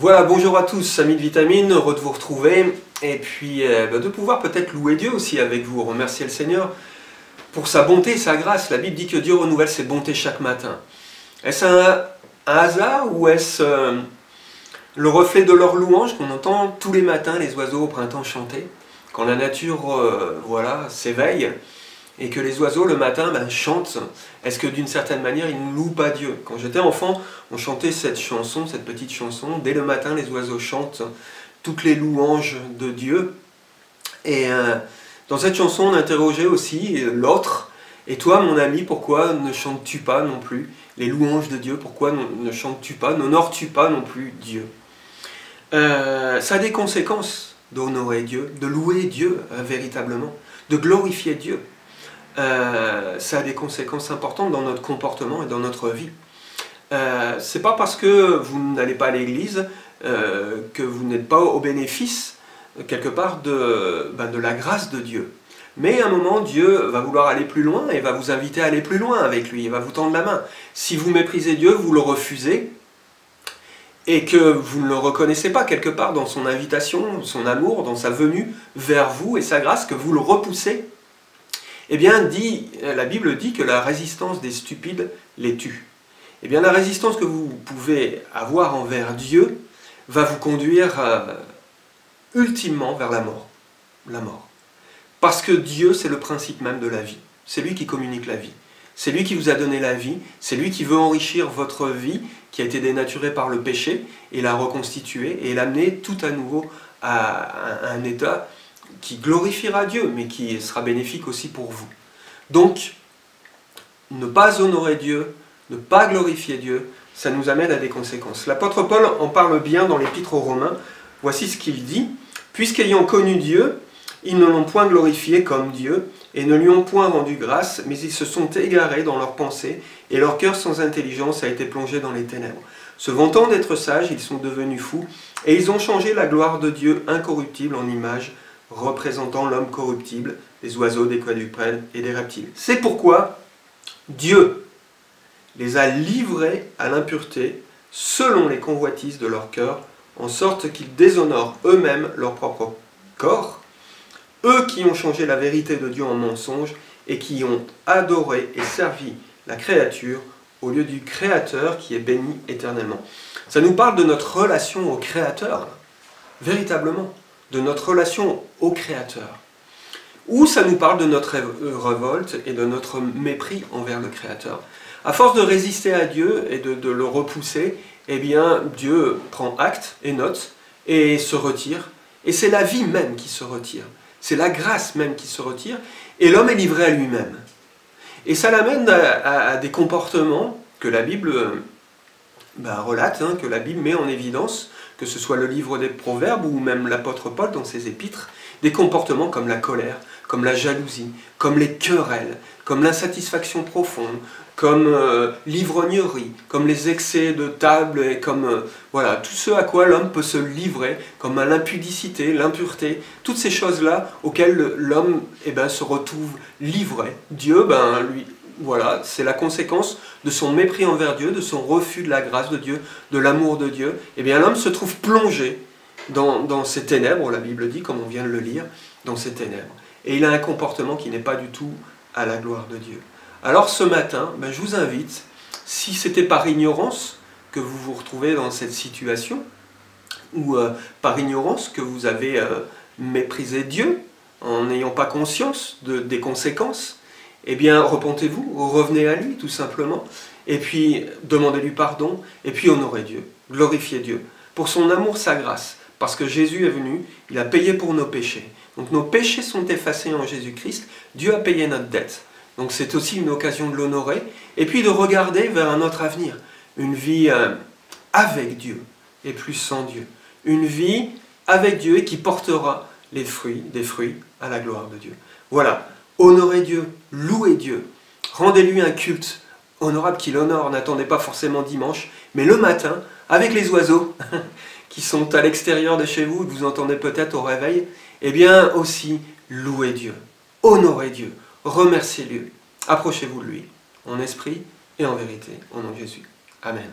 Voilà, bonjour à tous, amis de Vitamine, heureux de vous retrouver et puis de pouvoir peut-être louer Dieu aussi avec vous, remercier le Seigneur pour sa bonté et sa grâce. La Bible dit que Dieu renouvelle ses bontés chaque matin. Est-ce un hasard ou est-ce le reflet de leur louange qu'on entend tous les matins les oiseaux au printemps chanter, quand la nature s'éveille et que les oiseaux le matin chantent? Est-ce que d'une certaine manière ils ne louent pas Dieu? Quand j'étais enfant, on chantait cette chanson, cette petite chanson, dès le matin les oiseaux chantent toutes les louanges de Dieu. Et dans cette chanson on interrogeait aussi l'autre: et toi mon ami, pourquoi ne chantes-tu pas non plus les louanges de Dieu? Pourquoi ne chantes-tu pas, n'honores-tu pas non plus Dieu? Ça a des conséquences d'honorer Dieu, de louer Dieu véritablement, de glorifier Dieu. Ça a des conséquences importantes dans notre comportement et dans notre vie. C'est pas parce que vous n'allez pas à l'église que vous n'êtes pas au bénéfice quelque part de la grâce de Dieu. Mais à un moment, Dieu va vouloir aller plus loin et va vous inviter à aller plus loin avec lui. Il va vous tendre la main. Si vous méprisez Dieu, vous le refusez et que vous ne le reconnaissez pas quelque part dans son invitation, son amour, dans sa venue vers vous et sa grâce, que vous le repoussez, eh bien, la Bible dit que la résistance des stupides les tue. Eh bien, la résistance que vous pouvez avoir envers Dieu va vous conduire ultimement vers la mort. La mort. Parce que Dieu, c'est le principe même de la vie. C'est lui qui communique la vie. C'est lui qui vous a donné la vie. C'est lui qui veut enrichir votre vie, qui a été dénaturée par le péché, et la reconstituer, et l'amener tout à nouveau à un état qui glorifiera Dieu, mais qui sera bénéfique aussi pour vous. Donc, ne pas honorer Dieu, ne pas glorifier Dieu, ça nous amène à des conséquences. L'apôtre Paul en parle bien dans l'Épître aux Romains. Voici ce qu'il dit: « Puisqu'ayant connu Dieu, ils ne l'ont point glorifié comme Dieu, et ne lui ont point rendu grâce, mais ils se sont égarés dans leurs pensées, et leur cœur sans intelligence a été plongé dans les ténèbres. Se vantant d'être sages, ils sont devenus fous, et ils ont changé la gloire de Dieu incorruptible en image, représentant l'homme corruptible, des oiseaux, des quadrupèdes et des reptiles. C'est pourquoi Dieu les a livrés à l'impureté selon les convoitises de leur cœur, en sorte qu'ils déshonorent eux-mêmes leur propre corps, eux qui ont changé la vérité de Dieu en mensonge et qui ont adoré et servi la créature au lieu du Créateur qui est béni éternellement. » Ça nous parle de notre relation au Créateur, véritablement, de notre relation au Créateur. Ou ça nous parle de notre révolte et de notre mépris envers le Créateur. À force de résister à Dieu et de le repousser, eh bien Dieu prend acte et note et se retire. Et c'est la vie même qui se retire. C'est la grâce même qui se retire. Et l'homme est livré à lui-même. Et ça l'amène à des comportements que la Bible relate, que la Bible met en évidence, que ce soit le livre des Proverbes ou même l'apôtre Paul dans ses épîtres, des comportements comme la colère, comme la jalousie, comme les querelles, comme l'insatisfaction profonde, comme l'ivrognerie, comme les excès de table, et comme tout ce à quoi l'homme peut se livrer, comme à l'impudicité, l'impureté, toutes ces choses-là auxquelles l'homme se retrouve livré. Dieu, lui, c'est la conséquence de son mépris envers Dieu, de son refus de la grâce de Dieu, de l'amour de Dieu. Eh bien l'homme se trouve plongé dans ces ténèbres, la Bible dit, comme on vient de le lire, dans ces ténèbres. Et il a un comportement qui n'est pas du tout à la gloire de Dieu. Alors ce matin, je vous invite, si c'était par ignorance que vous vous retrouvez dans cette situation, ou par ignorance que vous avez méprisé Dieu, en n'ayant pas conscience des conséquences, eh bien repentez-vous, revenez à lui tout simplement, et puis demandez-lui pardon, et puis honorez Dieu, glorifiez Dieu, pour son amour, sa grâce, parce que Jésus est venu, il a payé pour nos péchés. Donc nos péchés sont effacés en Jésus-Christ, Dieu a payé notre dette. Donc c'est aussi une occasion de l'honorer, et puis de regarder vers un autre avenir, une vie avec Dieu, et plus sans Dieu. Une vie avec Dieu et qui portera des fruits à la gloire de Dieu. Voilà, honorez Dieu, louez Dieu, rendez-lui un culte honorable qu'il honore, n'attendez pas forcément dimanche, mais le matin, avec les oiseaux qui sont à l'extérieur de chez vous, que vous entendez peut-être au réveil, eh bien aussi, louez Dieu, honorez Dieu, remerciez Dieu, approchez-vous de lui, en esprit et en vérité, au nom de Jésus. Amen.